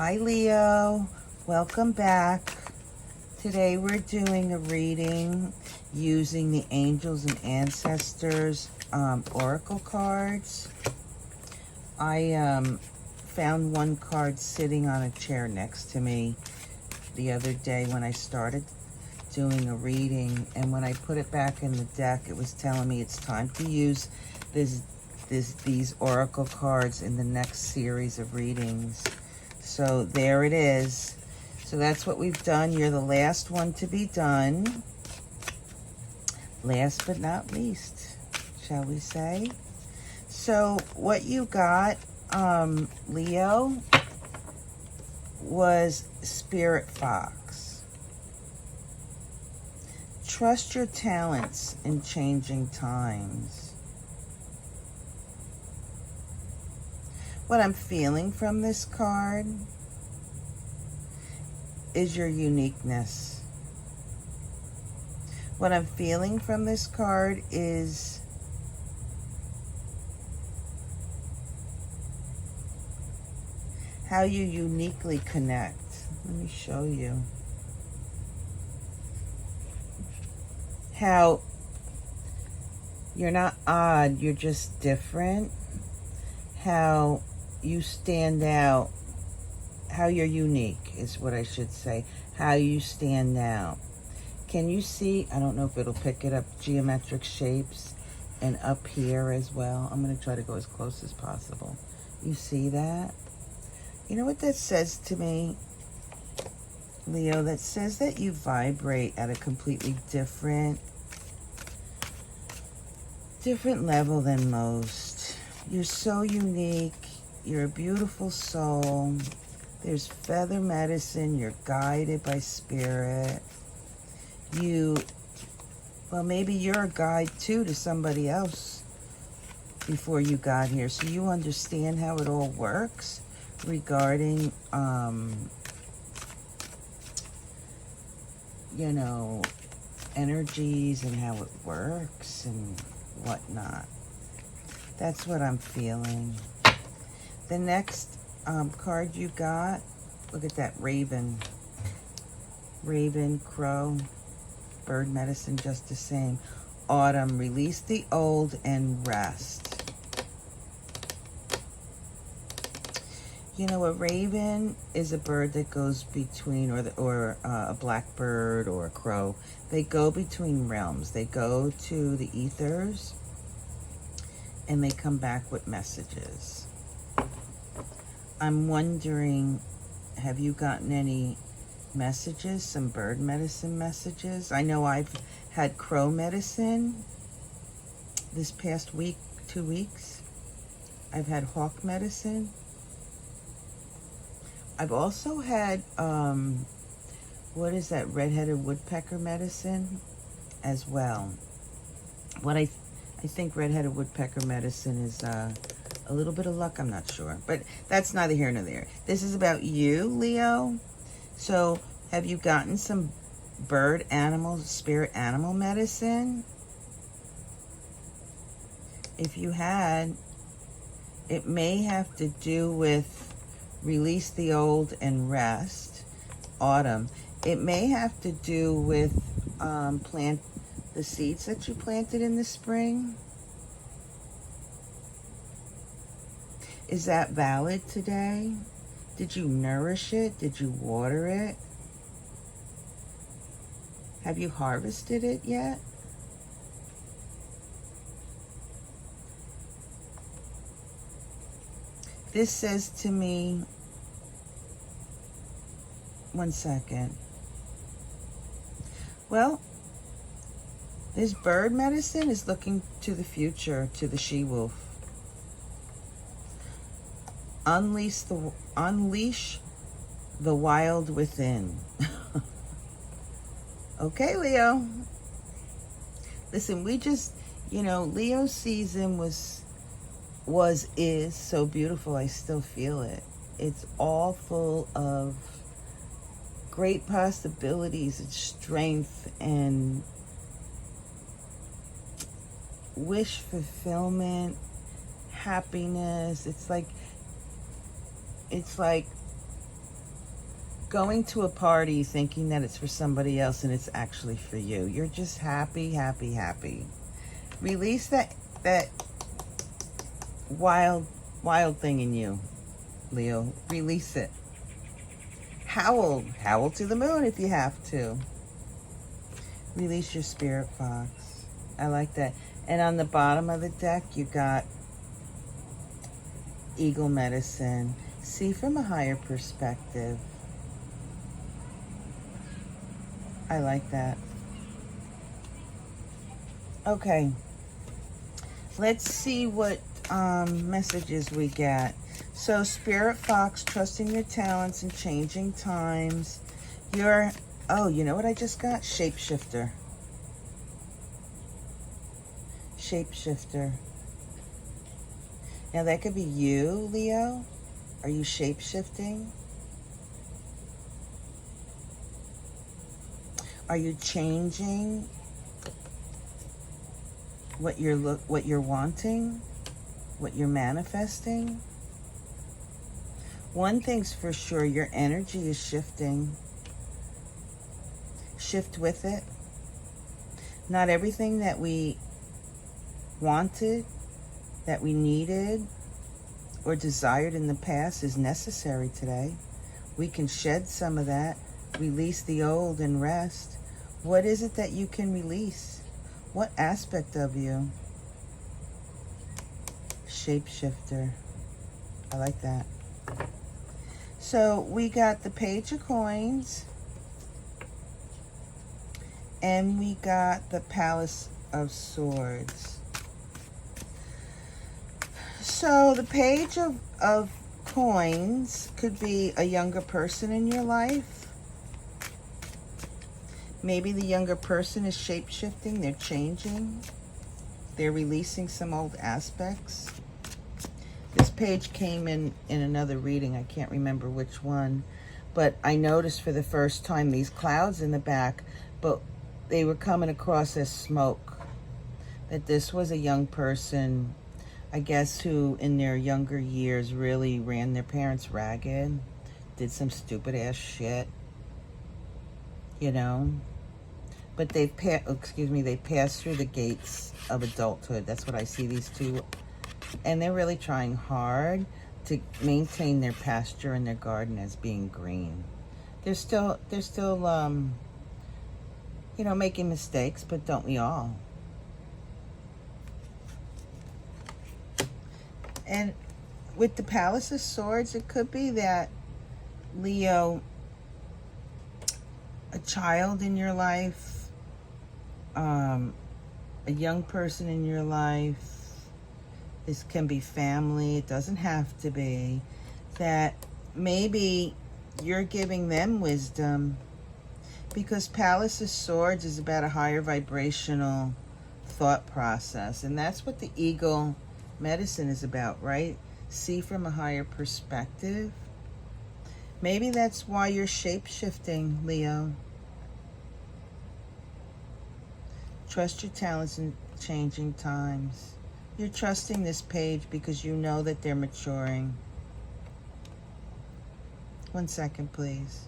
Hi Leo, welcome back. Today we're doing a reading using the Angels and Ancestors Oracle cards. I found one card sitting on a chair next to me the other day when I started doing a reading, and when I put it back in the deck, it was telling me it's time to use these Oracle cards in the next series of readings. So there it is. So that's what we've done. You're the last one to be done. Last but not least, shall we say? So what you got, Leo, was Spirit Fox. Trust your talents in changing times. What I'm feeling from this card is your uniqueness. What I'm feeling from this card is how you uniquely connect. Let me show you. How you're not odd, you're just different. How you stand out, how you're unique is what I should say. How you stand out. Can you see, I don't know if it'll pick it up, geometric shapes and up here as well. I'm going to try to go as close as possible. You see that? You know what that says to me, Leo? That says that you vibrate at a completely different level than most. You're so unique. You're a beautiful soul. There's feather medicine. You're guided by spirit. Well, maybe you're a guide too to somebody else before you got here. So you understand how it all works regarding, energies and how it works and whatnot. That's what I'm feeling. The next card you got, look at that raven. Raven, crow, bird medicine, just the same. Autumn, release the old and rest. You know, a raven is a bird that goes between, or a blackbird or a crow. They go between realms. They go to the ethers and they come back with messages. I'm wondering, have you gotten any messages, some bird medicine messages? I know I've had crow medicine this past week, 2 weeks. I've had hawk medicine. I've also had, what is that, red-headed woodpecker medicine as well. What I think red-headed woodpecker medicine is a little bit of luck, I'm not sure. But that's neither here nor there. This is about you, Leo. So have you gotten some bird animal, spirit animal medicine? If you had, it may have to do with release the old and rest, autumn. It may have to do with plant the seeds that you planted in the spring. Is that valid today? Did you nourish it? Did you water it? Have you harvested it yet? This says to me, one second. Well, this bird medicine is looking to the future, to the she-wolf. Unleash the wild within. Okay, Leo. Listen, we just, Leo's season is so beautiful. I still feel it. It's all full of great possibilities and strength and wish fulfillment, happiness. It's like going to a party thinking that it's for somebody else and it's actually for you. You're just happy, happy, happy. Release that wild thing in you, Leo. Release it. Howl to the moon if you have to. Release your spirit fox. I like that. And on the bottom of the deck, you got eagle medicine. See from a higher perspective. I like that. Okay. Let's see what messages we get. So, Spirit Fox, trusting your talents and changing times. You're, oh, you know what I just got? Shapeshifter. Shapeshifter. Now, that could be you, Leo. Are you shapeshifting? Are you changing what you're wanting, what you're manifesting? One thing's for sure, your energy is shifting. Shift with it. Not everything that we wanted, that we needed, or desired in the past is necessary today. We can shed some of that, release the old and rest. What is it that you can release? What aspect of you? Shapeshifter. I like that. So we got the Page of Coins. And we got the Palace of Swords. So the Page of Coins could be a younger person in your life. Maybe the younger person is shape-shifting, they're changing, they're releasing some old aspects. This page came in another reading, I can't remember which one, but I noticed for the first time these clouds in the back, but they were coming across as smoke. That this was a young person, I guess, who in their younger years really ran their parents ragged, did some stupid ass shit, you know. But they've passed through the gates of adulthood. That's what I see these two. And they're really trying hard to maintain their pasture and their garden as being green. They're still you know, making mistakes, but don't we all? And with the Palace of Swords, it could be that, Leo, a child in your life, a young person in your life, this can be family, it doesn't have to be, that maybe you're giving them wisdom, because Palace of Swords is about a higher vibrational thought process, and that's what the eagle medicine is about, right? See from a higher perspective. Maybe that's why you're shape-shifting, Leo. Trust your talents in changing times. You're trusting this page because you know that they're maturing. 1 second, please.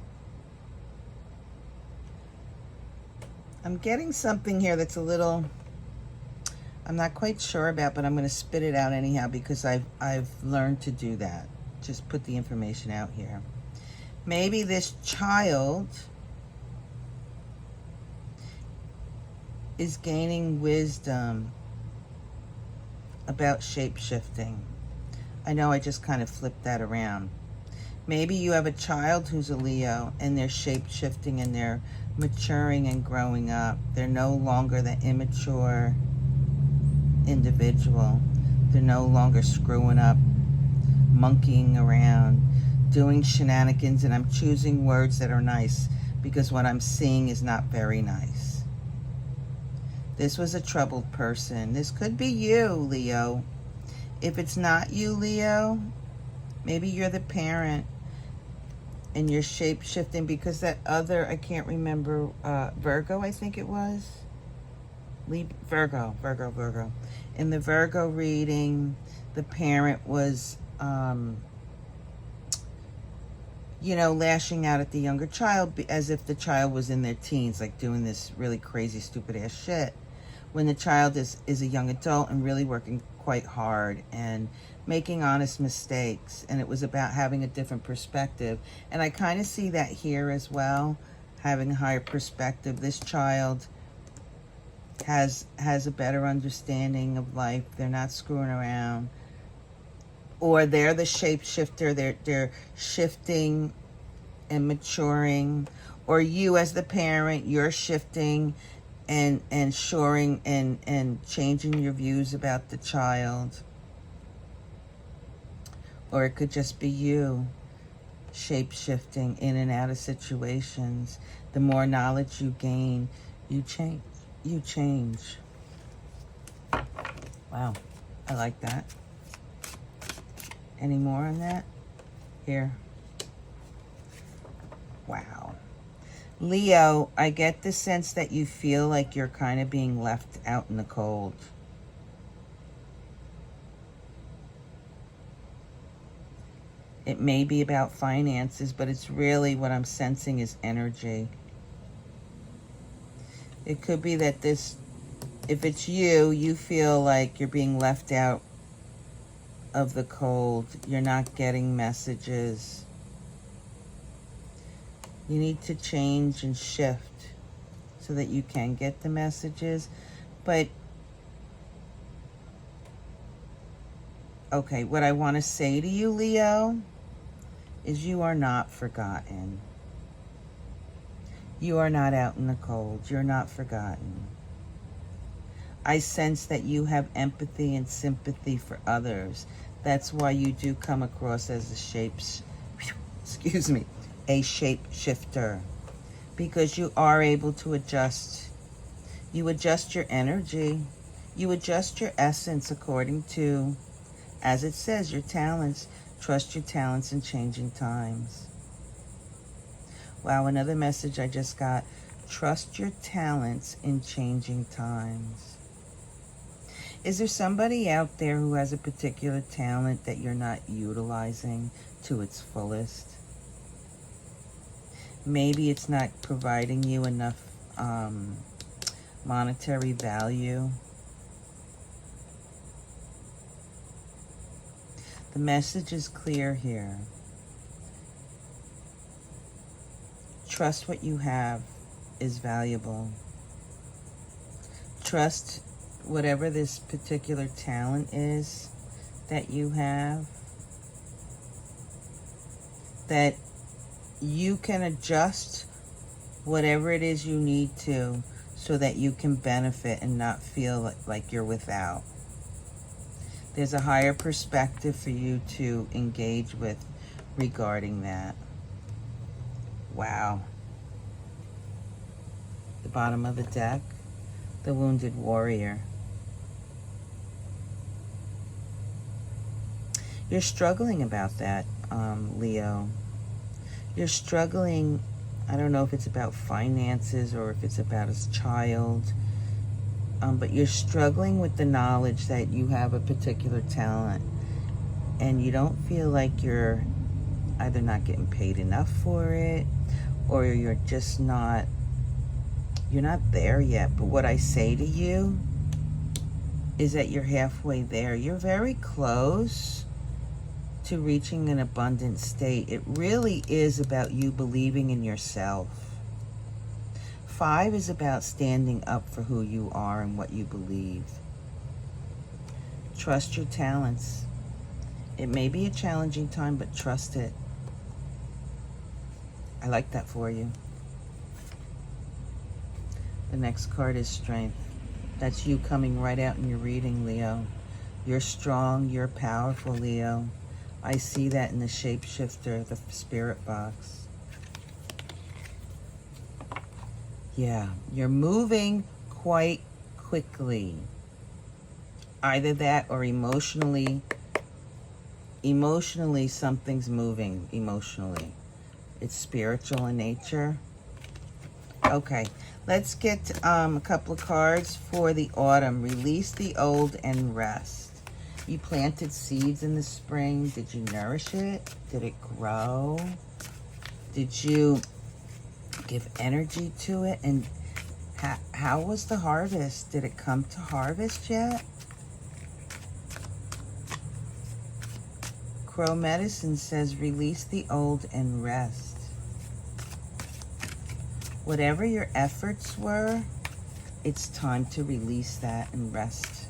I'm getting something here that's a little, I'm not quite sure about, but I'm going to spit it out anyhow because I've learned to do that. Just put the information out here. Maybe this child is gaining wisdom about shape-shifting. I know I just kind of flipped that around. Maybe you have a child who's a Leo and they're shape-shifting and they're maturing and growing up. They're no longer the immature individual. They're no longer screwing up, monkeying around, doing shenanigans, and I'm choosing words that are nice because what I'm seeing is not very nice. This was a troubled person. This could be you, Leo. If it's not you, Leo, maybe you're the parent and you're shape-shifting because that other, I can't remember, Virgo, I think it was. Virgo. In the Virgo reading, the parent was you know, lashing out at the younger child as if the child was in their teens, like doing this really crazy, stupid ass shit. When the child is a young adult and really working quite hard and making honest mistakes. And it was about having a different perspective. And I kind of see that here as well, having a higher perspective. This child has a better understanding of life. They're not screwing around. Or they're the shapeshifter. They're shifting and maturing. Or you as the parent, you're shifting and shoring and changing your views about the child. Or it could just be you shape-shifting in and out of situations. The more knowledge you gain, you change. You change. Wow, I like that. Any more on that? Here. Wow. Leo, I get the sense that you feel like you're kind of being left out in the cold. It may be about finances, but it's really what I'm sensing is energy. It could be that this, if it's you, you feel like you're being left out of the cold. You're not getting messages. You need to change and shift so that you can get the messages. But, okay, what I want to say to you, Leo, is you are not forgotten. You are not out in the cold. You're not forgotten. I sense that you have empathy and sympathy for others. That's why you do come across as a shape-shifter. Because you are able to adjust. You adjust your energy. You adjust your essence according to, as it says, your talents. Trust your talents in changing times. Wow, another message I just got. Trust your talents in changing times. Is there somebody out there who has a particular talent that you're not utilizing to its fullest? Maybe it's not providing you enough monetary value. The message is clear here. Trust what you have is valuable. Trust whatever this particular talent is that you have, that you can adjust whatever it is you need to so that you can benefit and not feel like you're without. There's a higher perspective for you to engage with regarding that. Wow. The bottom of the deck, the wounded warrior. You're struggling about that, Leo. You're struggling, I don't know if it's about finances or if it's about a child, but you're struggling with the knowledge that you have a particular talent and you don't feel like you're either not getting paid enough for it or you're just not, you're not there yet. But what I say to you is that you're halfway there. You're very close to reaching an abundant state. It really is about you believing in yourself. 5 is about standing up for who you are and what you believe. Trust your talents. It may be a challenging time, but trust it. I like that for you. The next card is Strength. That's you coming right out in your reading, Leo. You're strong, you're powerful, Leo. I see that in the shapeshifter, the spirit box. Yeah, you're moving quite quickly. Either that or emotionally something's moving emotionally. It's spiritual in nature. Okay, let's get a couple of cards for the autumn. Release the old and rest. You planted seeds in the spring. Did you nourish it? Did it grow? Did you give energy to it? And how was the harvest? Did it come to harvest yet? Crow Medicine says release the old and rest. Whatever your efforts were, it's time to release that and rest.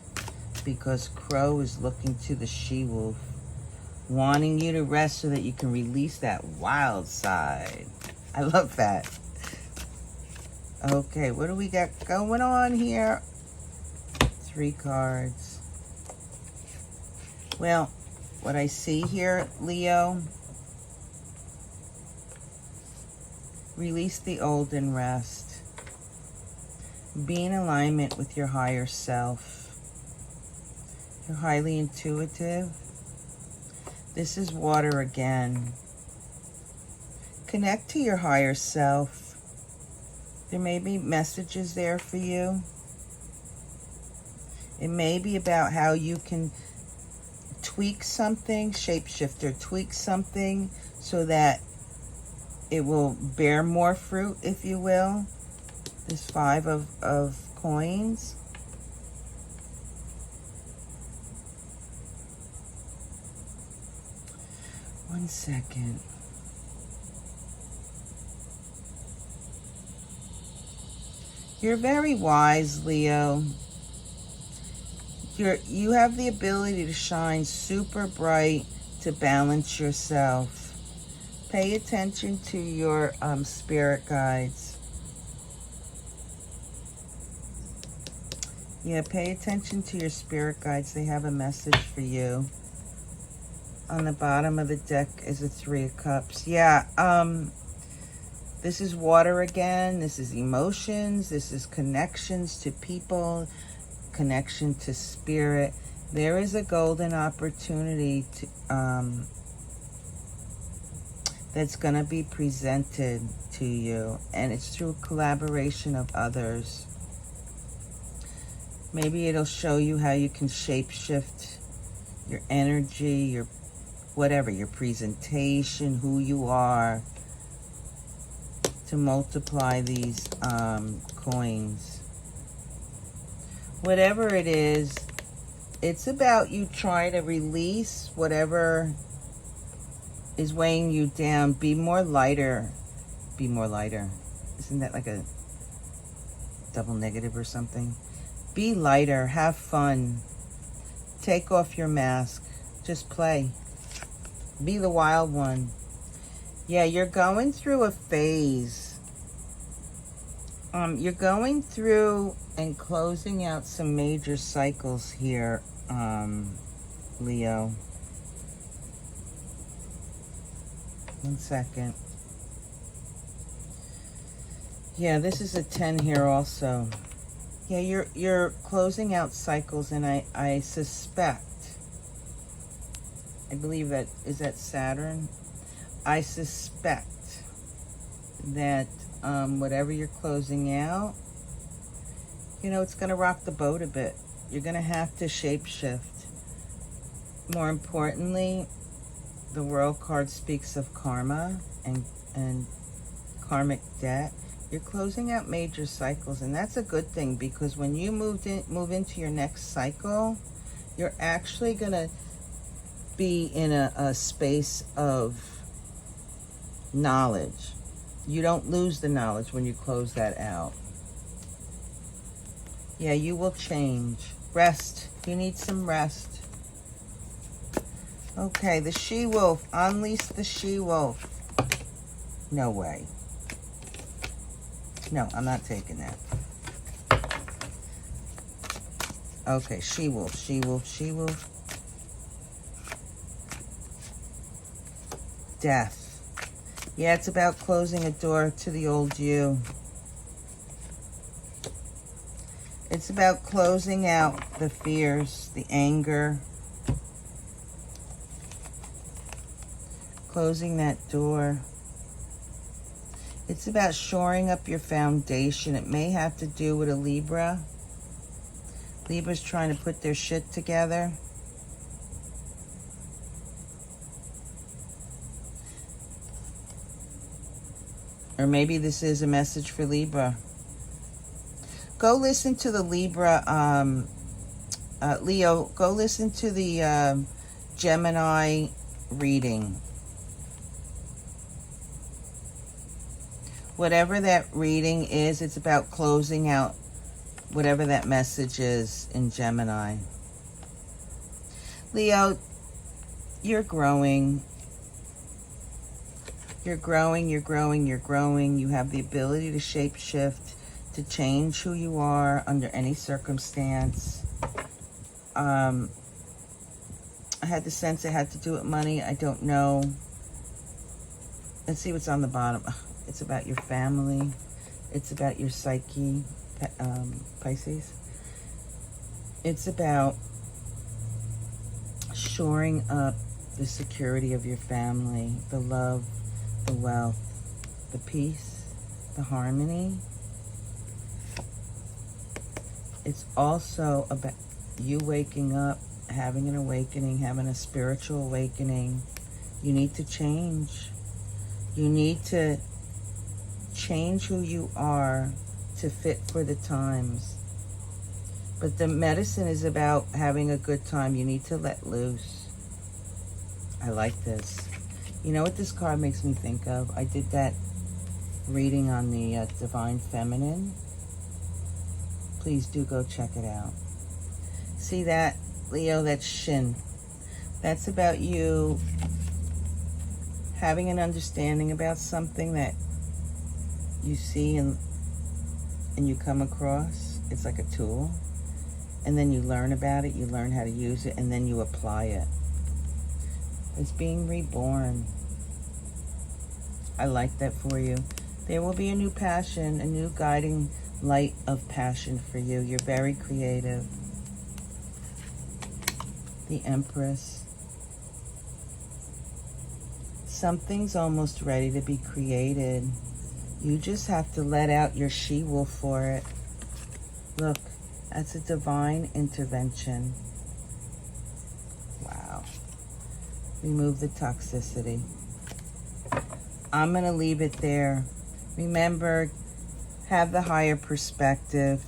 Because Crow is looking to the she-wolf, wanting you to rest so that you can release that wild side. I love that. Okay, what do we got going on here? 3 cards. Well, what I see here, Leo, release the old and rest. Be in alignment with your higher self. You're highly intuitive. This is water again. Connect to your higher self. There may be messages there for you. It may be about how you can tweak something, shapeshifter, tweak something so that it will bear more fruit, if you will. There's 5 of coins. One second. You're very wise, Leo. You have the ability to shine super bright to balance yourself. Pay attention to your spirit guides. Yeah, pay attention to your spirit guides. They have a message for you. On the bottom of the deck is a 3 of Cups. Yeah, this is water again. This is emotions. This is connections to people, connection to spirit. There is a golden opportunity to, that's going to be presented to you, and it's through collaboration of others. Maybe it'll show you how you can shapeshift your energy, your whatever, your presentation, who you are, to multiply these coins. Whatever it is, it's about you trying to release whatever is weighing you down. Be more lighter. Be more lighter. Isn't that like a double negative or something? Be lighter. Have fun. Take off your mask. Just play. Be the wild one. Yeah, you're going through a phase. You're going through and closing out some major cycles here, Leo. One second. Yeah, this is a 10 here also. Yeah, you're closing out cycles, and I suspect, I believe that, is that Saturn? I suspect that whatever you're closing out, you know, it's going to rock the boat a bit. You're going to have to shapeshift. More importantly, the World card speaks of karma and karmic debt. You're closing out major cycles, and that's a good thing, because when you move into your next cycle, you're actually going to be in a space of knowledge. You don't lose the knowledge when you close that out. Yeah, you will change. Rest. You need some rest. Okay, the she-wolf. Unleash the she-wolf. No way. No, I'm not taking that. Okay, she-wolf, she-wolf, she-wolf. Death. Yeah, it's about closing a door to the old you. It's about closing out the fears, the anger. Closing that door. It's about shoring up your foundation. It may have to do with a Libra. Libra's trying to put their shit together. Or maybe this is a message for Libra. Go listen to the Libra, Leo, go listen to the Gemini reading. Whatever that reading is, it's about closing out whatever that message is in Gemini. Leo, you're growing. You're growing, you're growing, you're growing. You have the ability to shape shift, to change who you are under any circumstance. I had the sense it had to do with money. I don't know. Let's see what's on the bottom. It's about your family. It's about your psyche, Pisces. It's about shoring up the security of your family, the love, the wealth, the peace, the harmony. It's also about you waking up, having an awakening, having a spiritual awakening. You need to change. You need to change who you are to fit for the times. But the medicine is about having a good time. You need to let loose. I like this. You know what this card makes me think of? I did that reading on the Divine Feminine. Please do go check it out. See that, Leo? That's Shin. That's about you having an understanding about something that you see and you come across. It's like a tool. And then you learn about it, you learn how to use it, and then you apply it. It's being reborn. I like that for you. There will be a new passion, a new guiding light of passion for you. You're very creative. The Empress. Something's almost ready to be created. You just have to let out your she-wolf for it. Look, that's a divine intervention. Wow. Remove the toxicity. I'm going to leave it there. Remember, have the higher perspective.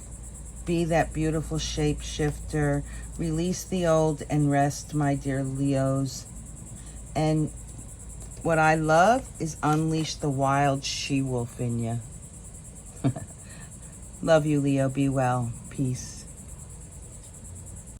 Be that beautiful shapeshifter. Release the old and rest, my dear Leos. And what I love is unleash the wild she-wolf in you. Love you, Leo. Be well. Peace.